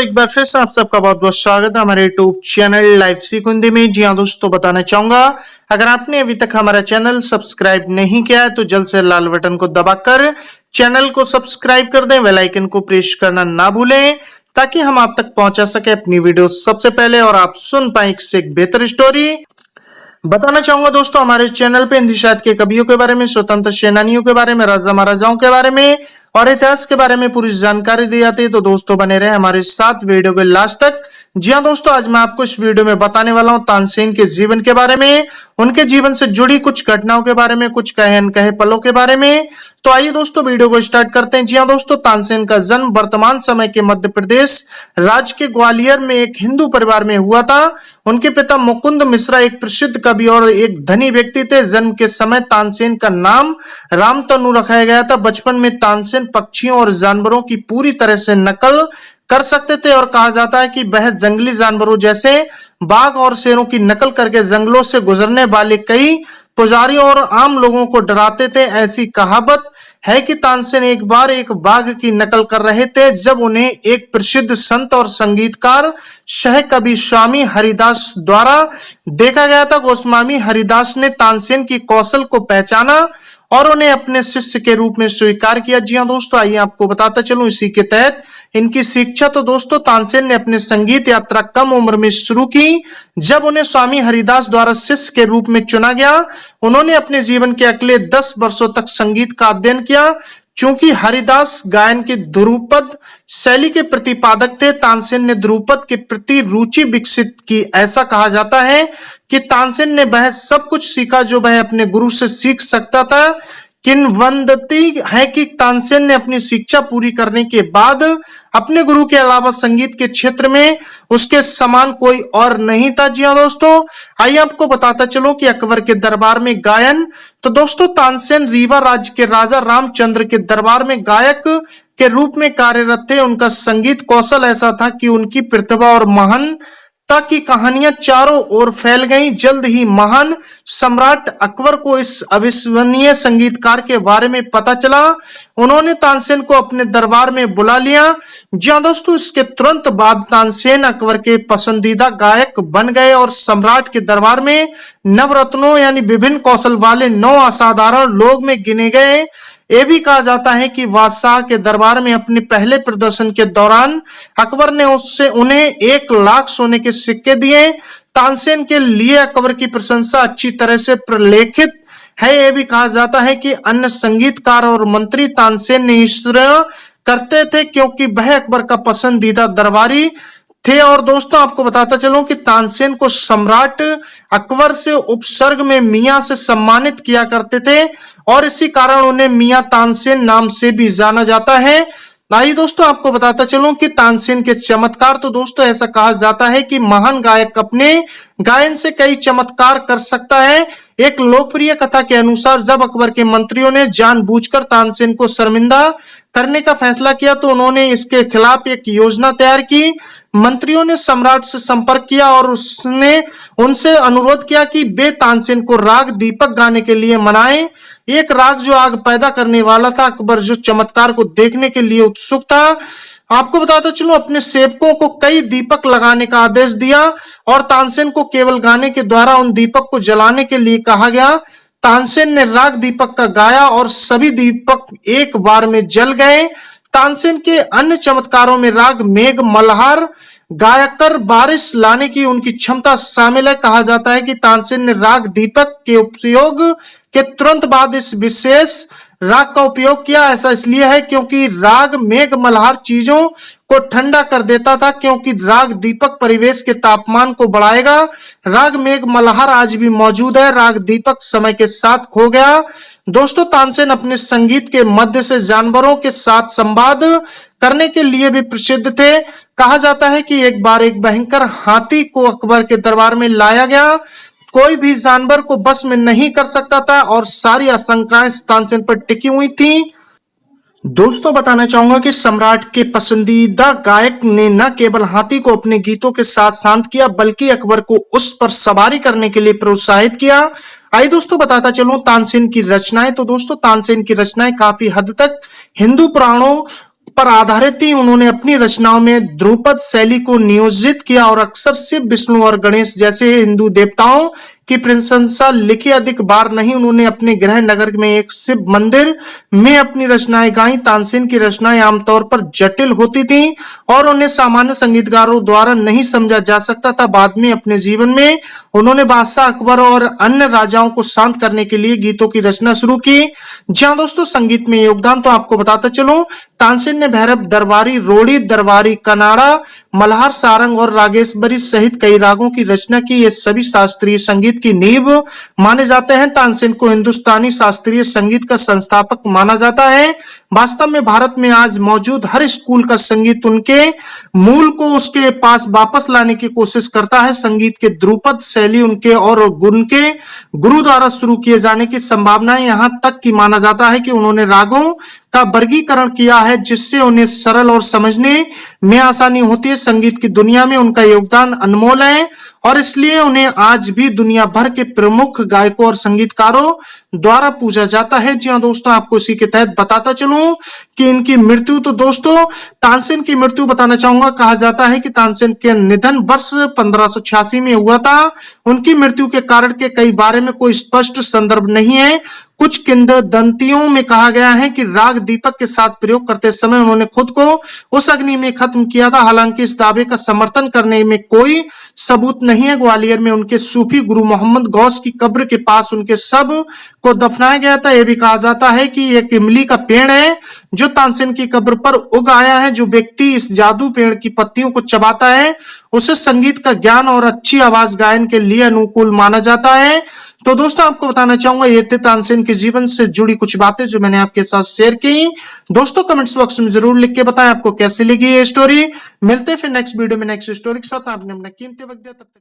एक बार फिर से आप सबका बहुत बहुत स्वागत है हमारे यूट्यूब चैनल लाइव सीख हिंदी में। जी हाँ दोस्तों, बताना चाहूंगा अगर आपने अभी तक हमारा चैनल सब्सक्राइब नहीं किया है तो जल्द से लाल बटन को दबाकर चैनल को सब्सक्राइब कर दें, बेल आइकन को प्रेस करना ना भूलें ताकि हम आप तक पहुंचा सके अपनी वीडियो सबसे पहले और आप सुन पाए एक से एक बेहतर स्टोरी। बताना चाहूंगा दोस्तों, हमारे चैनल पे हिंदी साहित्य के कवियों के बारे में, स्वतंत्र सेनानियों के बारे में, राजा महाराजाओं के बारे में और इतिहास के बारे में पूरी जानकारी दी जाती है। तो दोस्तों बने रहे हमारे साथ वीडियो के लास्ट तक। जी हाँ दोस्तों, आज मैं आपको इस वीडियो में बताने वाला हूं तानसेन के जीवन के बारे में, उनके जीवन से जुड़ी कुछ घटनाओं के बारे में, कुछ कहे अनकहे पलों के बारे में। तो आइए दोस्तों वीडियो को स्टार्ट करते हैं। जी हाँ दोस्तों, तानसेन का जन्म वर्तमान समय के मध्य प्रदेश राज्य के ग्वालियर में एक हिंदू परिवार में हुआ था। उनके पिता मुकुंद मिश्रा एक प्रसिद्ध कवि और एक धनी व्यक्ति थे। जन्म के समय तानसेन का नाम रामतनु रखा गया था। बचपन में तानसेन पक्षियों और जानवरों की पूरी तरह से नकल कर सकते थे और कहा जाता है कि वह जंगली जानवरों जैसे बाघ और शेरों की नकल करके जंगलों से गुजरने वाले कई पुजारियों और आम लोगों को डराते थे। ऐसी कहावत है कि तानसेन एक बार एक बाघ की नकल कर रहे थे जब उन्हें एक प्रसिद्ध संत और संगीतकार सह कवि स्वामी हरिदास द्वारा देखा गया था। गोस्वामी हरिदास ने तानसेन की कौशल को पहचाना और उन्हें अपने शिष्य के रूप में स्वीकार किया। जी हाँ दोस्तों, आइए आपको बताता चलूं इसी के तहत इनकी शिक्षा। तो दोस्तों, तानसेन ने अपनी संगीत यात्रा कम उम्र में शुरू की जब उन्हें स्वामी हरिदास द्वारा शिष्य के रूप में चुना गया। उन्होंने अपने जीवन के अगले 10 वर्षों तक संगीत का अध्ययन किया। चूंकि हरिदास गायन के ध्रुपद शैली के प्रतिपादक थे, तानसेन ने ध्रुपद के प्रति रुचि विकसित की। ऐसा कहा जाता है कि तानसेन ने वह सब कुछ सीखा जो वह अपने गुरु से सीख सकता था। किंवदंती है कि तानसेन ने अपनी शिक्षा पूरी करने के बाद अपने गुरु के अलावा संगीत के क्षेत्र में उसके समान कोई और नहीं था। जी हाँ दोस्तों, आइए आपको बताता चलो कि अकबर के दरबार में गायन। तो दोस्तों, तानसेन रीवा राज्य के राजा रामचंद्र के दरबार में गायक के रूप में कार्यरत थे। उनका संगीत कौशल ऐसा था कि उनकी प्रतिभा और महान की कहानियां चारों ओर फैल गईं। जल्द ही महान सम्राट अकबर को इस अविश्वसनीय संगीतकार के बारे में पता चला। उन्होंने तानसेन को अपने दरबार में बुला लिया। जी हाँ दोस्तों, इसके तुरंत बाद तानसेन अकबर के पसंदीदा गायक बन गए और सम्राट के दरबार में नवरत्नों यानी विभिन्न कौशल वाले 9 असाधारण लोग में गिने गए। यह भी कहा जाता है कि बादशाह के दरबार में अपने पहले प्रदर्शन के दौरान अकबर ने उन्हें 1 लाख सोने के सिक्के दिए। तानसेन के लिए अकबर की प्रशंसा अच्छी तरह से प्रलेखित है। यह भी कहा जाता है कि अन्य संगीतकार और मंत्री तानसेन ने ईर्ष्या करते थे क्योंकि वह अकबर का पसंदीदा दरबारी थे। और दोस्तों, आपको बताता चलूं कि तानसेन को सम्राट अकबर से उपसर्ग में मियां से सम्मानित किया करते थे और इसी कारण उन्हें मियां तानसेन नाम से भी जाना जाता है। आइए दोस्तों, आपको बताता चलूं कि तानसेन के चमत्कार। तो दोस्तों, ऐसा कहा जाता है कि महान गायक अपने गायन से कई चमत्कार कर सकता है। एक लोकप्रिय कथा के अनुसार जब अकबर के मंत्रियों ने जानबूझकर तानसेन को शर्मिंदा करने का फैसला किया तो उन्होंने इसके खिलाफ एक योजना तैयार की। मंत्रियों ने सम्राट से संपर्क किया और उसने उनसे अनुरोध किया कि वे तानसेन को राग दीपक गाने के लिए मनाएं, एक राग जो आग पैदा करने वाला था। अकबर जो चमत्कार को देखने के लिए उत्सुक था। आपको बताता चलूं, अपने सेवकों को कई दीपक लगाने का आदेश दिया और तानसेन को केवल गाने के द्वारा उन दीपक को जलाने के लिए कहा गया। तानसेन ने राग दीपक का गाया और सभी दीपक एक बार में जल गए। तानसेन के अन्य चमत्कारों में राग मेघ मल्हार गायकर बारिश लाने की उनकी क्षमता शामिल है। कहा जाता है कि तानसेन ने राग दीपक के उपयोग के तुरंत बाद इस विशेष राग का उपयोग किया। ऐसा इसलिए है क्योंकि राग मेघ मल्हार चीजों को ठंडा कर देता था, क्योंकि राग दीपक परिवेश के तापमान को बढ़ाएगा। राग मेघ मल्हार आज भी मौजूद है। राग दीपक समय के साथ खो गया। दोस्तों, तानसेन अपने संगीत के मध्य से जानवरों के साथ संवाद करने के लिए भी प्रसिद्ध थे। कहा जाता है कि एक बार एक भयंकर हाथी को अकबर के दरबार में लाया गया। कोई भी जानवर को बस में नहीं कर सकता था और सारी आशंकाएं तानसेन पर टिकी हुई थी। दोस्तों, बताना चाहूंगा कि सम्राट के पसंदीदा गायक ने न केवल हाथी को अपने गीतों के साथ शांत किया बल्कि अकबर को उस पर सवारी करने के लिए प्रोत्साहित किया। आइए दोस्तों, बताता चलूं तानसेन की रचनाएं। तो दोस्तों, तानसेन की रचनाएं काफी हद तक हिंदू पुराणों पर आधारित ही उन्होंने अपनी रचनाओं में ध्रुपद शैली को नियोजित किया और अक्सर शिव, विष्णु और गणेश जैसे हिंदू देवताओं की प्रशंसा लिखी। अधिक बार नहीं उन्होंने अपने गृह नगर में एक शिव मंदिर में अपनी रचनाएं गाई। तानसेन की रचनाएं आमतौर पर जटिल होती थी और उन्हें सामान्य संगीतकारों द्वारा नहीं समझा जा सकता था। बाद में अपने जीवन में उन्होंने बादशाह अकबर और अन्य राजाओं को शांत करने के लिए गीतों की रचना शुरू की। जहां दोस्तों संगीत में योगदान तो आपको बताता चलूं, तानसेन ने भैरव दरबारी, रोड़ी दरबारी, कनाड़ा, मल्हार, सारंग और रागेश्वरी सहित कई रागों की रचना की। ये सभी शास्त्रीय संगीत की नींव माने जाते हैं। तानसेन को हिंदुस्तानी शास्त्रीय संगीत का संस्थापक माना जाता है। वास्तव में भारत में आज मौजूद हर स्कूल का संगीत उनके मूल को उसके पास वापस लाने की कोशिश करता है। संगीत के ध्रुपद शैली उनके गुरु द्वारा शुरू किए जाने की संभावना है। यहाँ तक कि माना जाता है कि उन्होंने रागों का वर्गीकरण किया है जिससे उन्हें सरल और समझने में आसानी होती है। संगीत की दुनिया में उनका योगदान अनमोल है और इसलिए उन्हें आज भी दुनिया भर के प्रमुख गायकों और संगीतकारों द्वारा पूजा जाता है। जी हाँ दोस्तों, आपको इसी के तहत बताता चलूं कि इनकी मृत्यु, तो दोस्तों तानसेन की मृत्यु बताना चाहूंगा। कहा जाता है कि तानसेन के निधन वर्ष 1586 में हुआ था। उनकी मृत्यु के कारण के कई बारे में कोई स्पष्ट संदर्भ नहीं है। कुछ किंवदंतियों में कहा गया है कि राग दीपक के साथ प्रयोग करते समय उन्होंने खुद को उस अग्नि में खत्म किया था। हालांकि इस दावे का समर्थन करने में कोई सबूत नहीं है। ग्वालियर में उनके सूफी गुरु मोहम्मद गौस की कब्र के पास उनके शव को दफनाया गया था। यह भी कहा जाता है कि एक इमली का पेड़ है जो तानसेन की कब्र पर उग आया है। जो व्यक्ति इस जादू पेड़ की पत्तियों को चबाता है उसे संगीत का ज्ञान और अच्छी आवाज गायन के लिए अनुकूल माना जाता है। तो दोस्तों आपको बताना चाहूंगा ये थे तानसेन के जीवन से जुड़ी कुछ बातें जो मैंने आपके साथ शेयर की। दोस्तों कमेंट्स बॉक्स में जरूर लिख के बताएं आपको कैसी लगी ये स्टोरी। मिलते हैं फिर नेक्स्ट वीडियो में नेक्स्ट स्टोरी के साथ। आपने अपना कीमती वक्त दिया, तब तक